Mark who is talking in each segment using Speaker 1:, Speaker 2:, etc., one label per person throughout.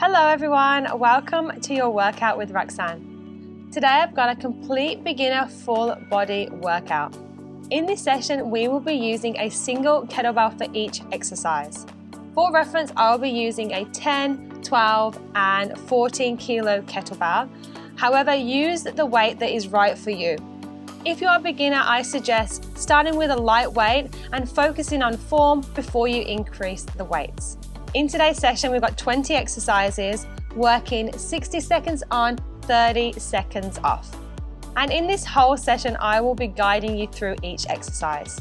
Speaker 1: Hello everyone, welcome to your workout with Roxanne. Today I've got a complete beginner full body workout. In this session we will be using a single kettlebell for each exercise. For reference, I'll be using a 10, 12 and 14 kilo kettlebell. However, use the weight that is right for you. If you're a beginner, I suggest starting with a light weight and focusing on form before you increase the weights. In today's session, we've got 20 exercises, working 60 seconds on, 30 seconds off. And in this whole session, I will be guiding you through each exercise.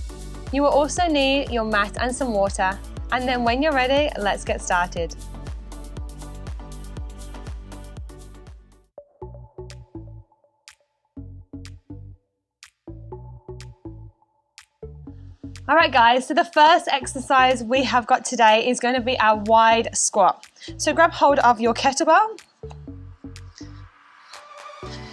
Speaker 1: You will also need your mat and some water. And then when you're ready, let's get started. All right guys, so the first exercise we have got today is going to be our wide squat. So grab hold of your kettlebell.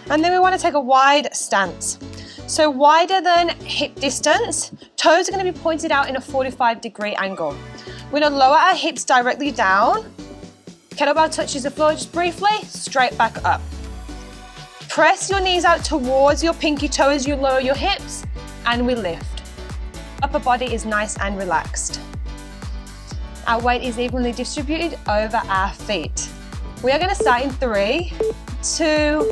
Speaker 1: And then we want to take a wide stance. So wider than hip distance, toes are going to be pointed out in a 45-degree angle. We're going to lower our hips directly down. Kettlebell touches the floor just briefly, straight back up. Press your knees out towards your pinky toe as you lower your hips, and we lift. Upper body is nice and relaxed. Our weight is evenly distributed over our feet. We are going to start in 3, 2,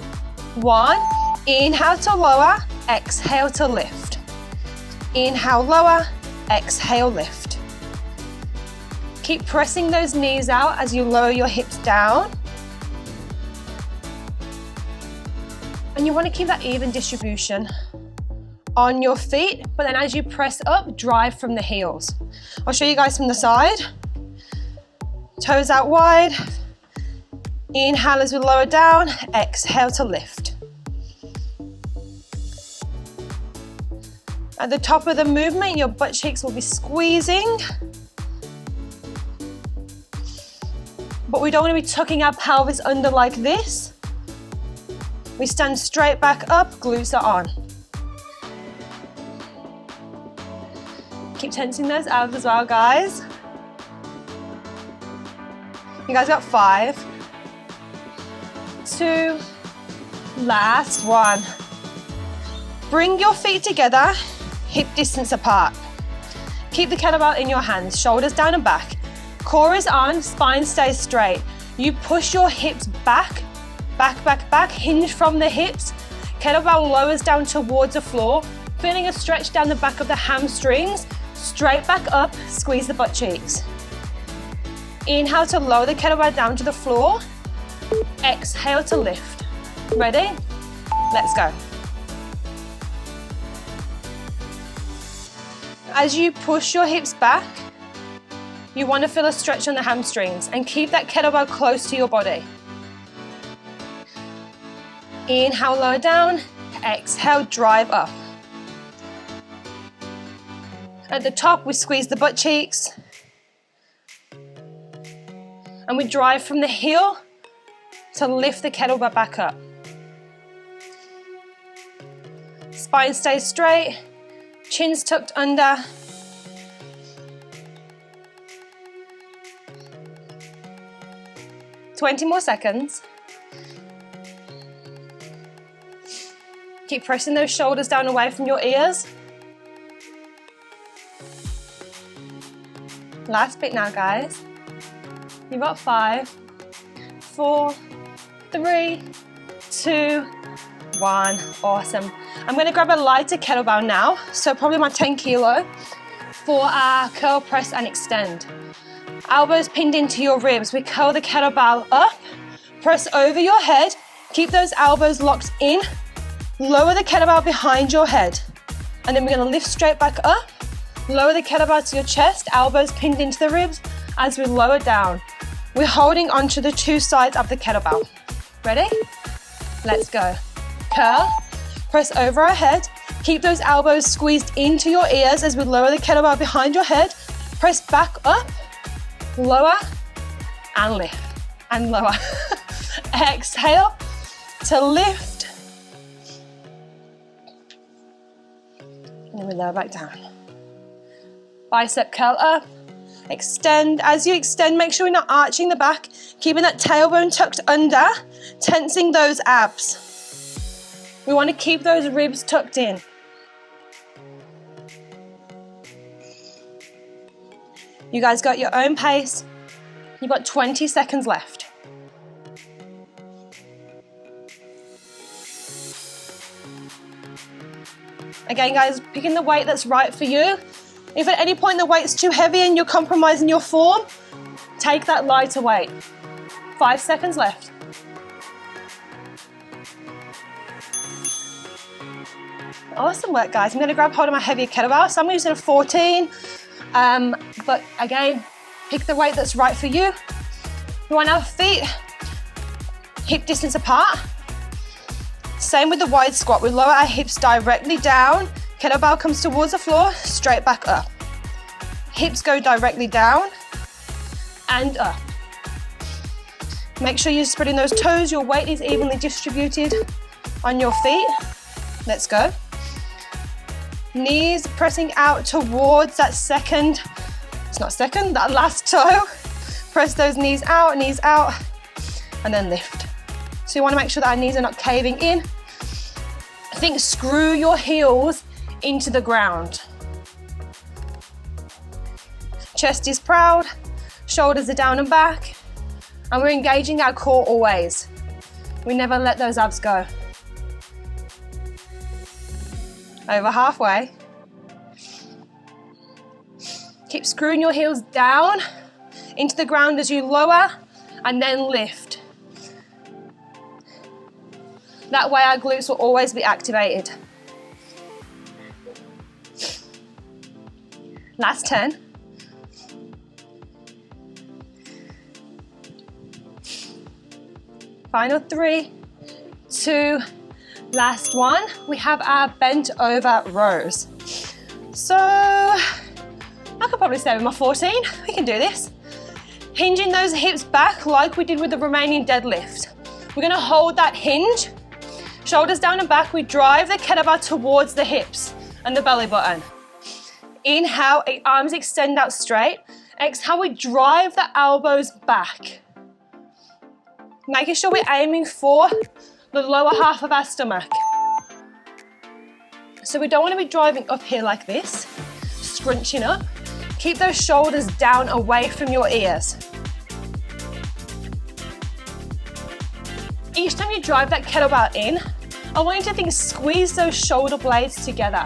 Speaker 1: 1. Inhale to lower, exhale to lift. Inhale, lower, exhale, lift. Keep pressing those knees out as you lower your hips down. And you want to keep that even distribution on your feet, but then as you press up, drive from the heels. I'll show you guys from the side. Toes out wide. Inhale as we lower down, exhale to lift. At the top of the movement, your butt cheeks will be squeezing, but we don't want to be tucking our pelvis under like this. We stand straight back up, glutes are on. Keep tensing those abs as well, guys. You guys got 5, 2, last 1. Bring your feet together, hip distance apart. Keep the kettlebell in your hands, shoulders down and back. Core is on, spine stays straight. You push your hips back, back, back, back, hinge from the hips. Kettlebell lowers down towards the floor, feeling a stretch down the back of the hamstrings. Straight back up, squeeze the butt cheeks. Inhale to lower the kettlebell down to the floor. Exhale to lift. Ready? Let's go. As you push your hips back, you want to feel a stretch on the hamstrings and keep that kettlebell close to your body. Inhale, lower down. Exhale, drive up. At the top, we squeeze the butt cheeks. And we drive from the heel to lift the kettlebell back up. Spine stays straight, chin's tucked under. "20 more seconds. Keep pressing those shoulders down away from your ears. Last bit now, guys. You've got 5, 4, 3, 2, 1. Awesome. I'm going to grab a lighter kettlebell now, so probably my 10 kilo, for our curl, press and extend. Elbows pinned into your ribs. We curl the kettlebell up, press over your head, keep those elbows locked in, lower the kettlebell behind your head, and then we're going to lift straight back up. Lower the kettlebell to your chest, elbows pinned into the ribs as we lower down. We're holding onto the 2 sides of the kettlebell. Ready? Let's go. Curl, press over our head, keep those elbows squeezed into your ears as we lower the kettlebell behind your head. Press back up, lower, and lift, and lower. Exhale to lift. And then we lower back down. Bicep curl up, Extend. As you extend, make sure you're not arching the back, keeping that tailbone tucked under, tensing those abs. We want to keep those ribs tucked in. You guys got your own pace. You've got 20 seconds left. Again, guys, picking the weight that's right for you. If at any point the weight's too heavy and you're compromising your form, take that lighter weight. 5 seconds left. Awesome work, guys. I'm going to grab hold of my heavier kettlebell. So I'm using a 14, but again, pick the weight that's right for you. We want our feet hip distance apart. Same with the wide squat. We lower our hips directly down. Kettlebell comes towards the floor, straight back up. Hips go directly down and up. Make sure you're spreading those toes. Your weight is evenly distributed on your feet. Let's go. Knees pressing out towards that that last toe. Press those knees out, and then lift. So you want to make sure that our knees are not caving in. Think screw your heels into the ground. Chest is proud, shoulders are down and back, and we're engaging our core always. We never let those abs go. Over halfway. Keep screwing your heels down into the ground as you lower and then lift. That way our glutes will always be activated. Last 10. Final 3, 2, last one. We have our bent over rows. So I could probably stay with my 14. We can do this. Hinging those hips back like we did with the Romanian deadlift. We're gonna hold that hinge. Shoulders down and back, we drive the kettlebell towards the hips and the belly button. Inhale, arms extend out straight. Exhale, we drive the elbows back. Making sure we're aiming for the lower half of our stomach. So we don't want to be driving up here like this, scrunching up. Keep those shoulders down away from your ears. Each time you drive that kettlebell in, I want you to think, squeeze those shoulder blades together.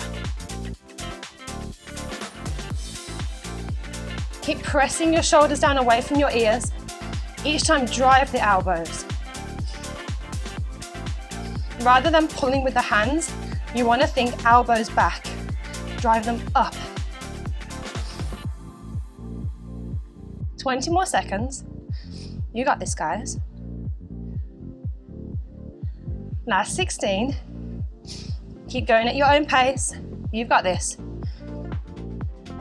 Speaker 1: Keep pressing your shoulders down away from your ears. Each time, drive the elbows. Rather than pulling with the hands, you want to think elbows back. Drive them up. 20 more seconds. You got this, guys. Last 16. Keep going at your own pace. You've got this.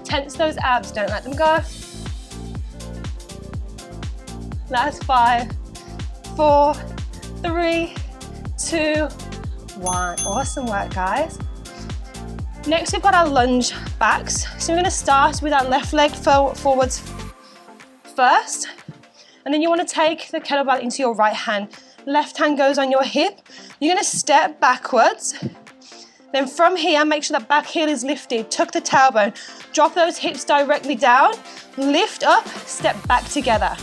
Speaker 1: Tense those abs, don't let them go. Last 5, 4, 3, 2, 1. Awesome work, guys. Next, we've got our lunge backs. So we're going to start with our left leg forwards first. And then you want to take the kettlebell into your right hand. Left hand goes on your hip. You're going to step backwards. Then from here, make sure that back heel is lifted. Tuck the tailbone. Drop those hips directly down. Lift up, step back together.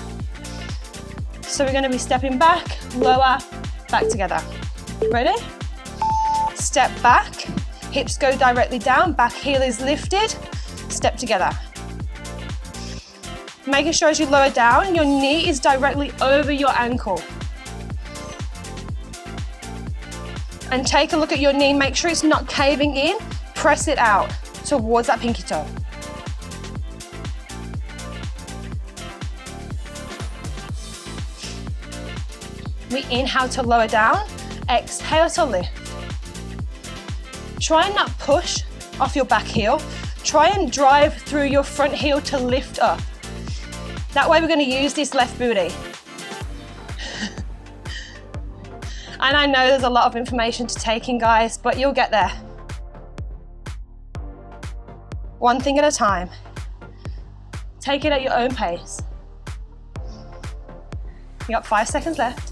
Speaker 1: So we're going to be stepping back, lower, back together. Ready? Step back, hips go directly down, back heel is lifted, step together. Making sure as you lower down, your knee is directly over your ankle. And take a look at your knee, make sure it's not caving in, press it out towards that pinky toe. We inhale to lower down, exhale to lift. Try and not push off your back heel. Try and drive through your front heel to lift up. That way we're going to use this left booty. And I know there's a lot of information to take in, guys, but you'll get there. One thing at a time. Take it at your own pace. You got 5 seconds left.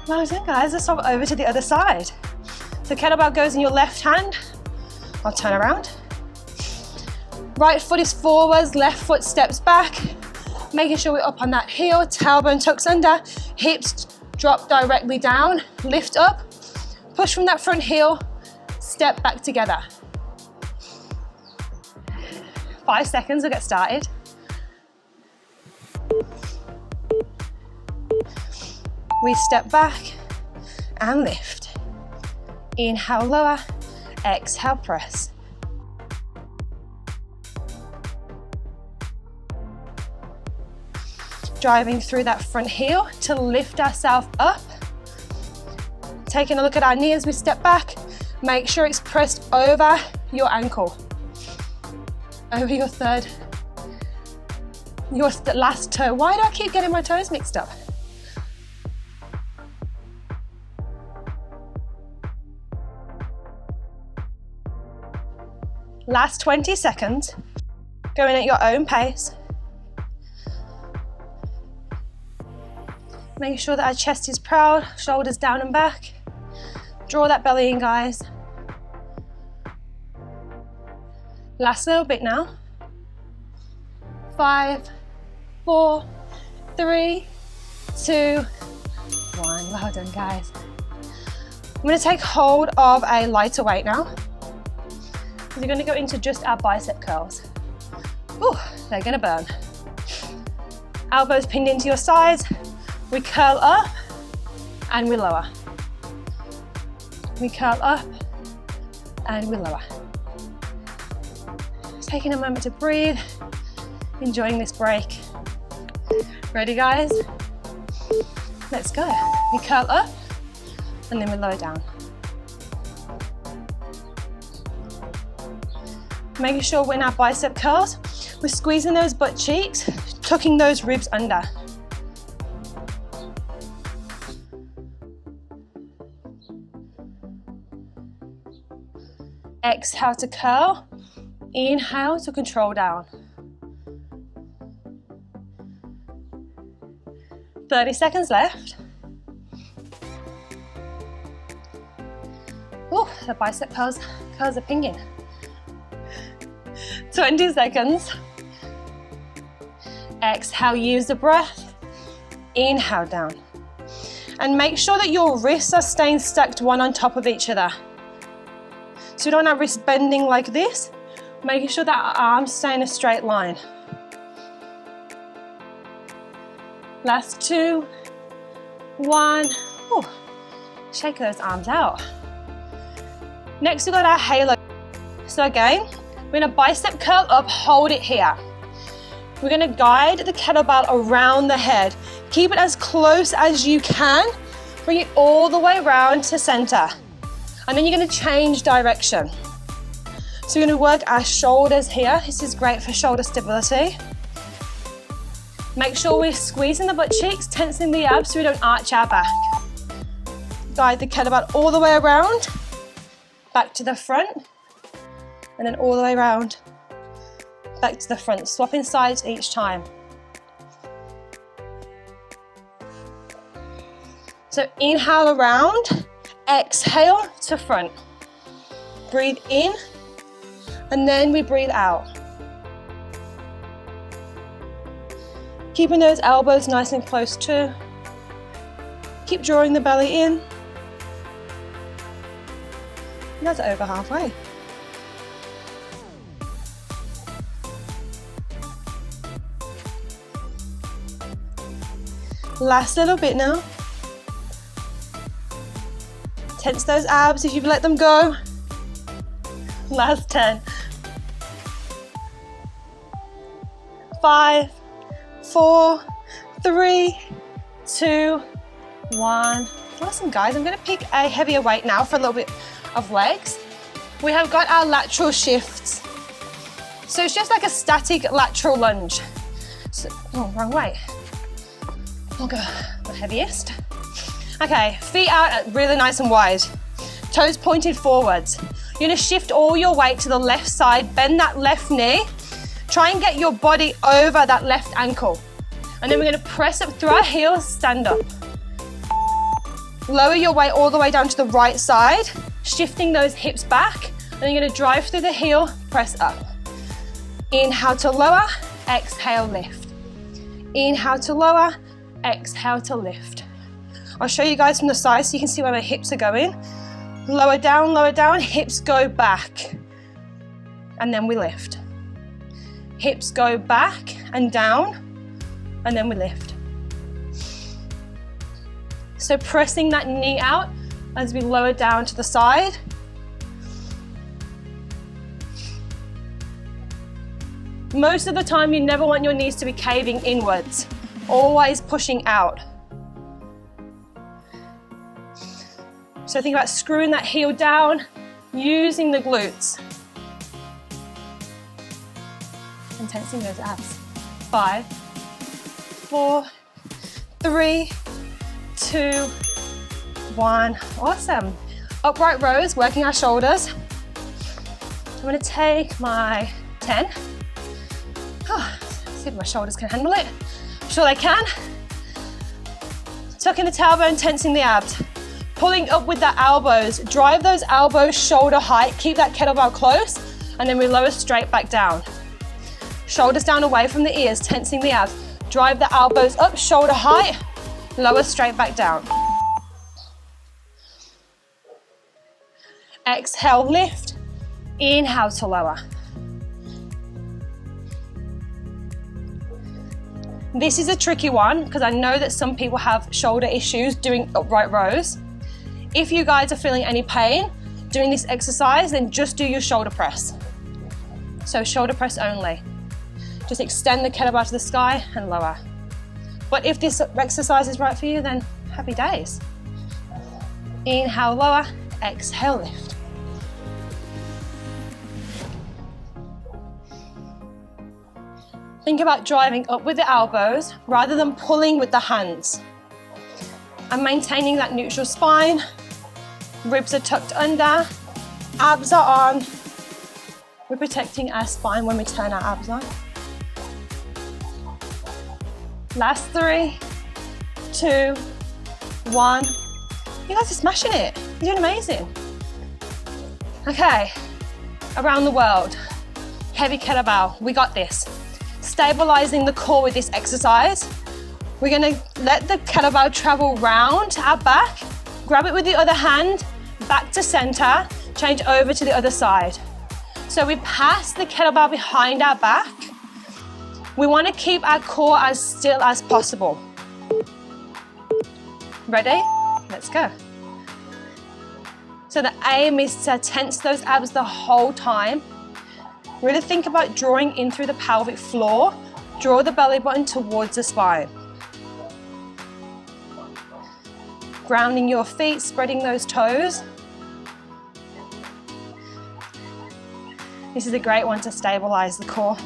Speaker 1: Well done, guys. Let's swap over to the other side. So kettlebell goes in your left hand. I'll turn around. Right foot is forwards, left foot steps back. Making sure we're up on that heel, tailbone tucks under, hips drop directly down, lift up, push from that front heel, step back together. 5 seconds, we'll get started. We step back and lift. Inhale, lower, exhale, press. Driving through that front heel to lift ourselves up. Taking a look at our knee as we step back. Make sure it's pressed over your ankle, over your last toe. Why do I keep getting my toes mixed up? Last 20 seconds, going at your own pace. Make sure that our chest is proud, shoulders down and back. Draw that belly in, guys. Last little bit now. 5, 4, 3, 2, 1. Well done, guys. I'm going to take hold of a lighter weight now. We're going to go into just our bicep curls. Ooh, they're going to burn. Elbows pinned into your sides. We curl up and we lower. We curl up and we lower. Just taking a moment to breathe, enjoying this break. Ready, guys? Let's go. We curl up and then we lower down. Making sure when our bicep curls, we're squeezing those butt cheeks, tucking those ribs under. Exhale to curl, inhale to control down. 30 seconds left. Ooh, the bicep curls are pinging. 20 seconds. Exhale, use the breath. Inhale down. And make sure that your wrists are staying stacked one on top of each other. So we don't have wrists bending like this. Making sure that our arms stay in a straight line. Last 2, 1. Ooh, shake those arms out. Next, we've got our halo. So again, we're gonna bicep curl up, hold it here. We're gonna guide the kettlebell around the head. Keep it as close as you can. Bring it all the way around to center. And then you're gonna change direction. So we're gonna work our shoulders here. This is great for shoulder stability. Make sure we're squeezing the butt cheeks, tensing the abs so we don't arch our back. Guide the kettlebell all the way around, back to the front, and then all the way around, back to the front, swapping sides each time. So inhale around, exhale to front. Breathe in, and then we breathe out. Keeping those elbows nice and close too. Keep drawing the belly in. And that's over halfway. Last little bit now. Tense those abs if you've let them go. Last 10. 5, 4, 3, 2, 1. Awesome, guys. I'm going to pick a heavier weight now for a little bit of legs. We have got our lateral shifts. So it's just like a static lateral lunge. So, oh, wrong way. I'll go the heaviest. Okay, feet out really nice and wide. Toes pointed forwards. You're gonna shift all your weight to the left side, bend that left knee, try and get your body over that left ankle. And then we're gonna press up through our heels, stand up. Lower your weight all the way down to the right side, shifting those hips back, and then you're gonna drive through the heel, press up. Inhale to lower, exhale, lift. Inhale to lower, exhale to lift. I'll show you guys from the side so you can see where my hips are going. Lower down, hips go back, and then we lift. Hips go back and down, and then we lift. So pressing that knee out as we lower down to the side. Most of the time, you never want your knees to be caving inwards, always pushing out. So think about screwing that heel down, using the glutes. And tensing those abs. 5, 4, 3, 2, 1. Awesome. Upright rows, working our shoulders. I'm gonna take my 10. See if my shoulders can handle it. I'm sure they can. Tucking the tailbone, tensing the abs. Pulling up with the elbows. Drive those elbows shoulder height. Keep that kettlebell close. And then we lower straight back down. Shoulders down away from the ears, tensing the abs. Drive the elbows up, shoulder height. Lower straight back down. Exhale, lift. Inhale to lower. This is a tricky one because I know that some people have shoulder issues doing upright rows. If you guys are feeling any pain doing this exercise, then just do your shoulder press. So shoulder press only. Just extend the kettlebell to the sky and lower. But if this exercise is right for you, then happy days. Inhale, lower, exhale, lift. Think about driving up with the elbows rather than pulling with the hands. And maintaining that neutral spine. Ribs are tucked under, abs are on. We're protecting our spine when we turn our abs on. Last 3, 2, 1. You guys are smashing it. You're doing amazing. Okay, around the world. Heavy kettlebell, we got this. Stabilizing the core with this exercise. We're gonna let the kettlebell travel round our back, grab it with the other hand, back to center, change over to the other side. So we pass the kettlebell behind our back. We wanna keep our core as still as possible. Ready? Let's go. So the aim is to tense those abs the whole time. Really think about drawing in through the pelvic floor. Draw the belly button towards the spine. Grounding your feet, spreading those toes. This is a great one to stabilize the core.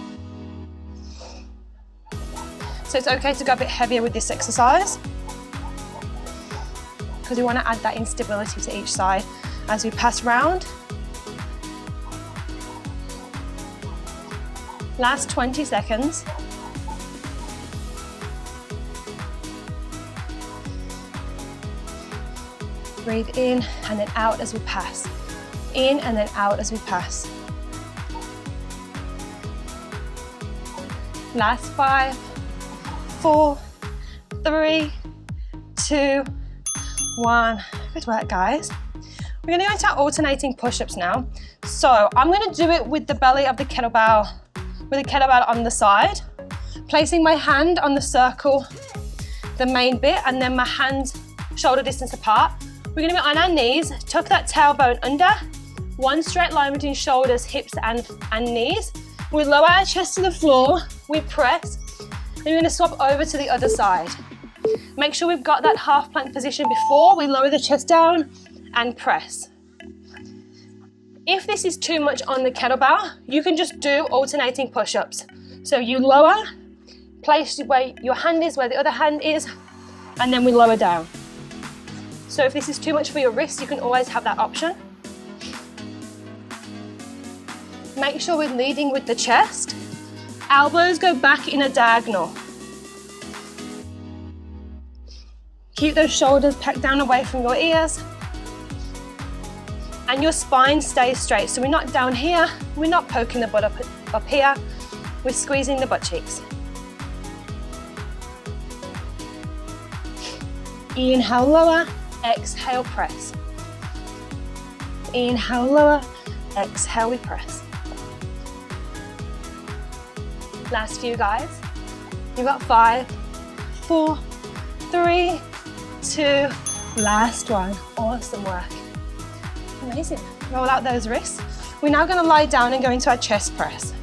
Speaker 1: So it's okay to go a bit heavier with this exercise because we want to add that instability to each side as we pass round. Last 20 seconds. Breathe in and then out as we pass. In and then out as we pass. Last 5, 4, 3, 2, 1. Good work, guys. We're going to go into our alternating push-ups now. So I'm going to do it with the belly of the kettlebell, with the kettlebell on the side, placing my hand on the circle, the main bit, and then my hands shoulder distance apart. We're going to be on our knees, tuck that tailbone under, one straight line between shoulders, hips, and knees. We lower our chest to the floor, we press, and we're going to swap over to the other side. Make sure we've got that half plank position before we lower the chest down and press. If this is too much on the kettlebell, you can just do alternating push-ups. So you lower, place where your hand is, where the other hand is, and then we lower down. So if this is too much for your wrist, you can always have that option. Make sure we're leading with the chest. Elbows go back in a diagonal. Keep those shoulders packed down away from your ears. And your spine stays straight. So we're not down here, we're not poking the butt up here, we're squeezing the butt cheeks. Inhale, lower, exhale, press. Inhale, lower, exhale, we press. Last few, guys. You've got 5, 4, 3, 2, last one. Awesome work. Amazing. Roll out those wrists. We're now going to lie down and go into our chest press.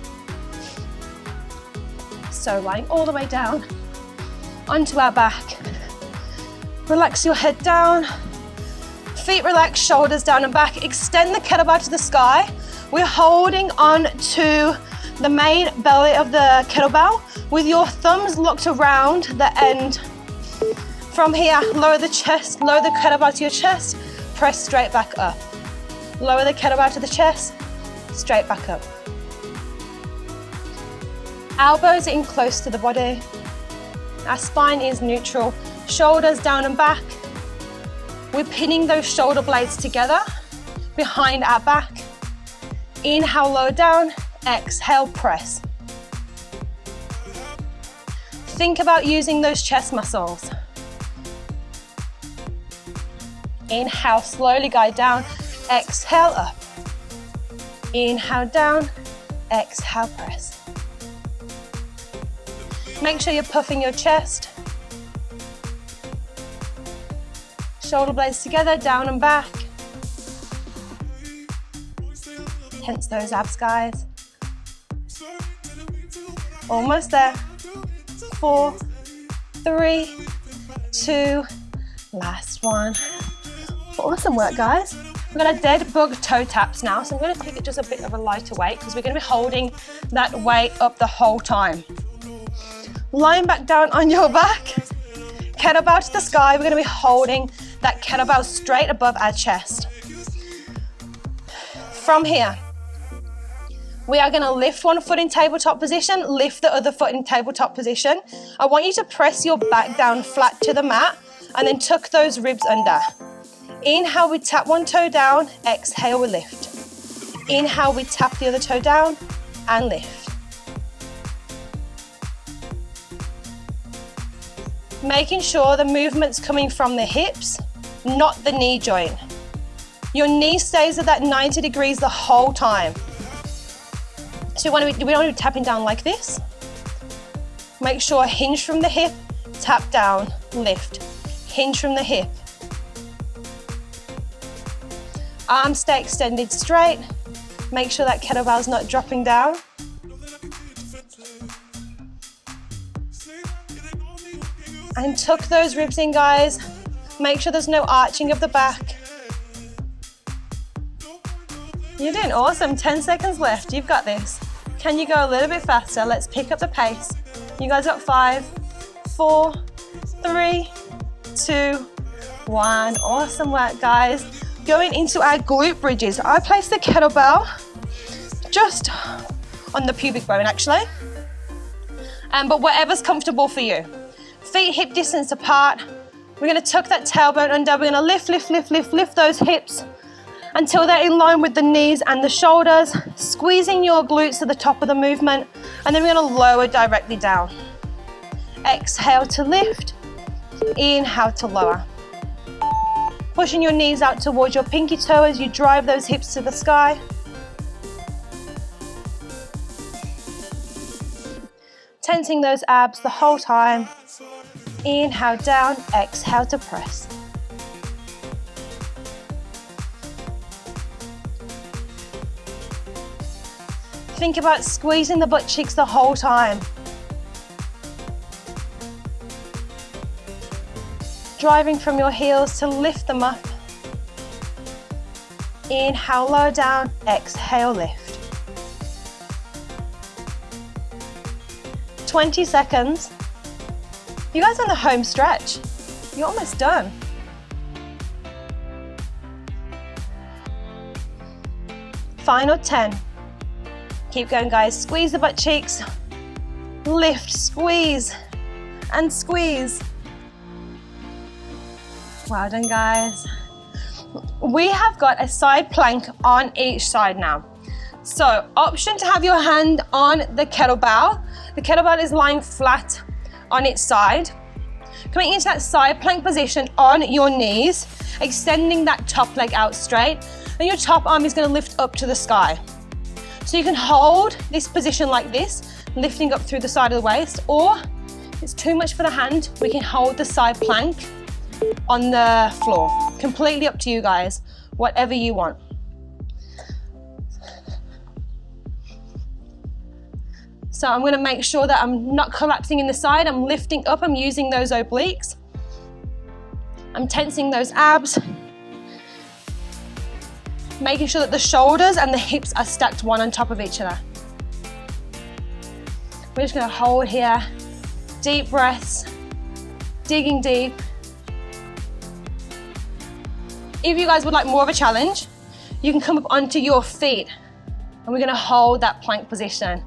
Speaker 1: So lying all the way down onto our back. Relax your head down. Feet relaxed, shoulders down and back. Extend the kettlebell to the sky. We're holding on to the main belly of the kettlebell with your thumbs locked around the end. From here, lower the chest, lower the kettlebell to your chest, press straight back up. Lower the kettlebell to the chest, straight back up. Elbows in close to the body. Our spine is neutral. Shoulders down and back. We're pinning those shoulder blades together behind our back. Inhale, lower down. Exhale, press. Think about using those chest muscles. Inhale, slowly guide down. Exhale, up. Inhale, down. Exhale, press. Make sure you're puffing your chest. Shoulder blades together, down and back. Tense those abs, guys. Almost there. 4, 3, 2, last one. Awesome work, guys. We've got our dead bug toe taps now, so I'm going to take it just a bit of a lighter weight because we're going to be holding that weight up the whole time. Lying back down on your back, kettlebell to the sky. We're going to be holding that kettlebell straight above our chest. From here, we are going to lift one foot in tabletop position, lift the other foot in tabletop position. I want you to press your back down flat to the mat and then tuck those ribs under. Inhale, we tap one toe down, exhale, we lift. Inhale, we tap the other toe down and lift. Making sure the movement's coming from the hips, not the knee joint. Your knee stays at that 90 degrees the whole time. So we don't want to be tapping down like this. Make sure hinge from the hip, tap down, lift. Hinge from the hip. Arms stay extended straight. Make sure that kettlebell's not dropping down. And tuck those ribs in, guys. Make sure there's no arching of the back. You're doing awesome. 10 seconds left. You've got this. Can you go a little bit faster? Let's pick up the pace. You guys got 5, 4, 3, 2, 1. Awesome work, guys. Going into our glute bridges. I place the kettlebell just on the pubic bone, actually. But whatever's comfortable for you. Feet hip distance apart. We're going to tuck that tailbone under. We're going to lift those hips until they're in line with the knees and the shoulders, squeezing your glutes to the top of the movement, and then we're going to lower directly down. Exhale to lift, inhale to lower. Pushing your knees out towards your pinky toe as you drive those hips to the sky. Tensing those abs the whole time. Inhale down, exhale to press. Think about squeezing the butt cheeks the whole time. Driving from your heels to lift them up. Inhale, lower down, exhale, lift. 20 seconds. You guys are on the home stretch. You're almost done. Final 10, Keep going, guys. Squeeze the butt cheeks. Lift, squeeze, and squeeze. Well done, guys. We have got a side plank on each side now. So, option to have your hand on the kettlebell. The kettlebell is lying flat on its side. Coming into that side plank position on your knees, extending that top leg out straight, and your top arm is going to lift up to the sky. So you can hold this position like this, lifting up through the side of the waist, or if it's too much for the hand, we can hold the side plank on the floor. Completely up to you guys, whatever you want. So I'm gonna make sure that I'm not collapsing in the side, I'm lifting up, I'm using those obliques. I'm tensing those abs. Making sure that the shoulders and the hips are stacked one on top of each other. We're just gonna hold here, deep breaths, digging deep. If you guys would like more of a challenge, you can come up onto your feet and we're gonna hold that plank position.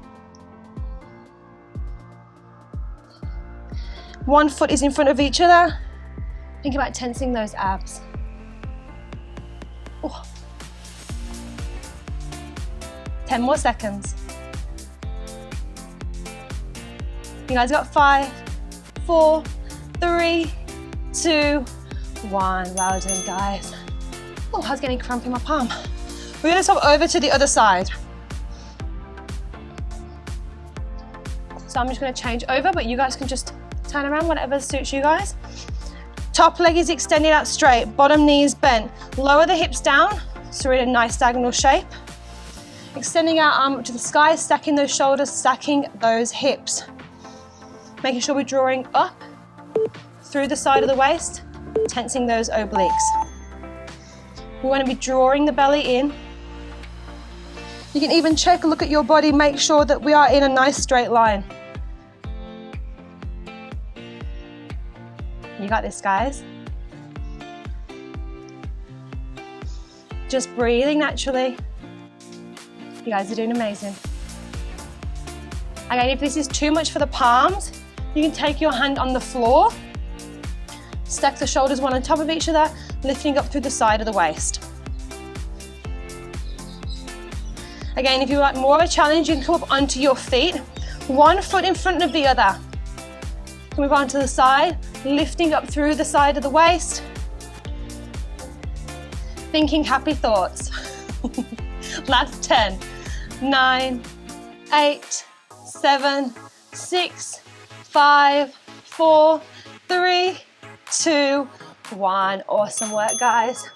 Speaker 1: One foot is in front of each other. Think about tensing those abs. Oh. 10 more seconds. You guys got 5, 4, 3, 2, 1. Well done, guys. Oh, I was getting cramp in my palm. We're gonna swap over to the other side. So I'm just gonna change over, but you guys can just turn around, whatever suits you guys. Top leg is extended out straight, bottom knee is bent. Lower the hips down, so we're in a nice diagonal shape. Extending our arm up to the sky, stacking those shoulders, stacking those hips. Making sure we're drawing up through the side of the waist, tensing those obliques. We want to be drawing the belly in. You can even check, look at your body, make sure that we are in a nice straight line. You got this, guys. Just breathing naturally. You guys are doing amazing. Again, if this is too much for the palms, you can take your hand on the floor, stack the shoulders one on top of each other, lifting up through the side of the waist. Again, if you want more of a challenge, you can come up onto your feet, one foot in front of the other. Move on to the side, lifting up through the side of the waist, thinking happy thoughts. Last 10, 9, 8, 7, 6, 5, 4, 3, 2, 1. Awesome work, guys.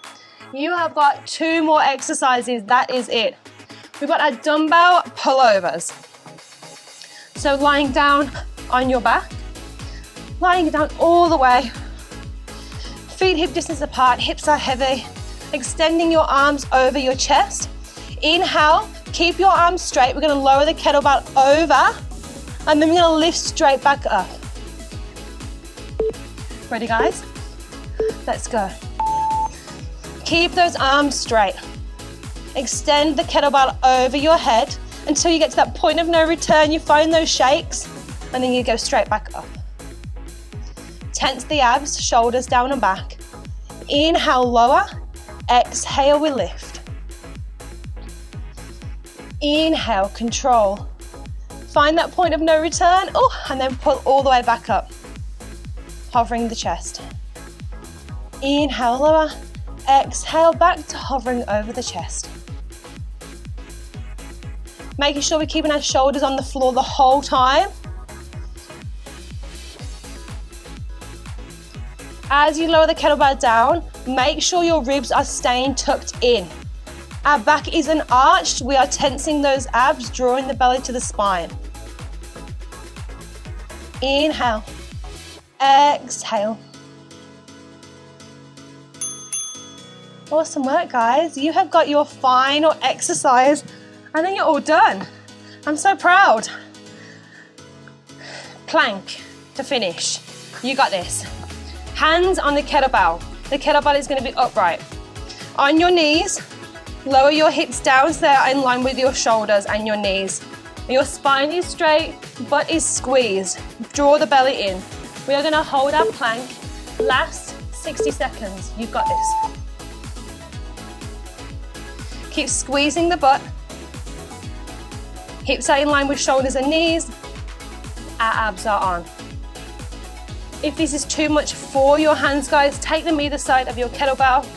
Speaker 1: You have got 2 more exercises, that is it. We've got our dumbbell pullovers. So lying down on your back, lying down all the way, feet hip distance apart, hips are heavy, extending your arms over your chest. Inhale, keep your arms straight. We're gonna lower the kettlebell over, and then we're gonna lift straight back up. Ready, guys? Let's go. Keep those arms straight. Extend the kettlebell over your head until you get to that point of no return. You find those shakes, and then you go straight back up. Tense the abs, shoulders down and back. Inhale, lower. Exhale, we lift. Inhale, control. Find that point of no return, and then pull all the way back up. Hovering the chest. Inhale, lower. Exhale, back to hovering over the chest. Making sure we're keeping our shoulders on the floor the whole time. As you lower the kettlebell down, make sure your ribs are staying tucked in. Our back isn't arched, we are tensing those abs, drawing the belly to the spine. Inhale, exhale. Awesome work, guys. You have got your final exercise and then you're all done. I'm so proud. Plank to finish. You got this. Hands on the kettlebell. The kettlebell is going to be upright. On your knees, Lower your hips down so they're in line with your shoulders and your knees. Your spine is straight, butt is squeezed. Draw the belly in. We are going to hold our plank. Last 60 seconds. You've got this. Keep squeezing the butt. Hips are in line with shoulders and knees. Our abs are on. If this is too much for your hands, guys, take them either side of your kettlebell,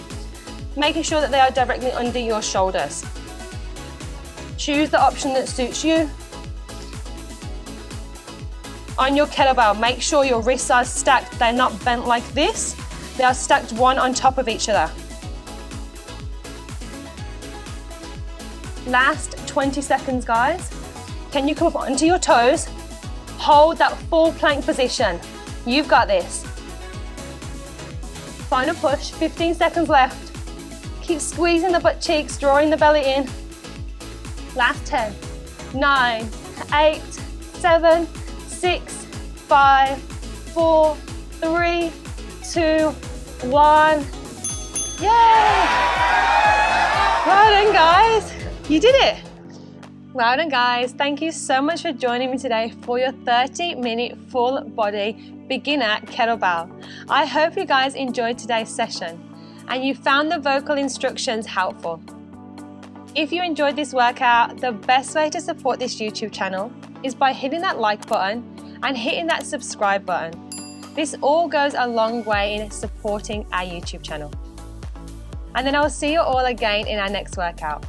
Speaker 1: making sure that they are directly under your shoulders. Choose the option that suits you. On your kettlebell, make sure your wrists are stacked. They're not bent like this. They are stacked one on top of each other. Last 20 seconds, guys. Can you come up onto your toes? Hold that full plank position. You've got this. Final push, 15 seconds left. Keep squeezing the butt cheeks, drawing the belly in. Last 10, 9, 8, 7, 6, 5, 4, 3, 2, 1. Yay! Well done, guys. You did it. Well done, guys. Thank you so much for joining me today for your 30-minute full body beginner kettlebell. I hope you guys enjoyed today's session and you found the vocal instructions helpful. If you enjoyed this workout, the best way to support this YouTube channel is by hitting that like button and hitting that subscribe button. This all goes a long way in supporting our YouTube channel. And then I'll see you all again in our next workout.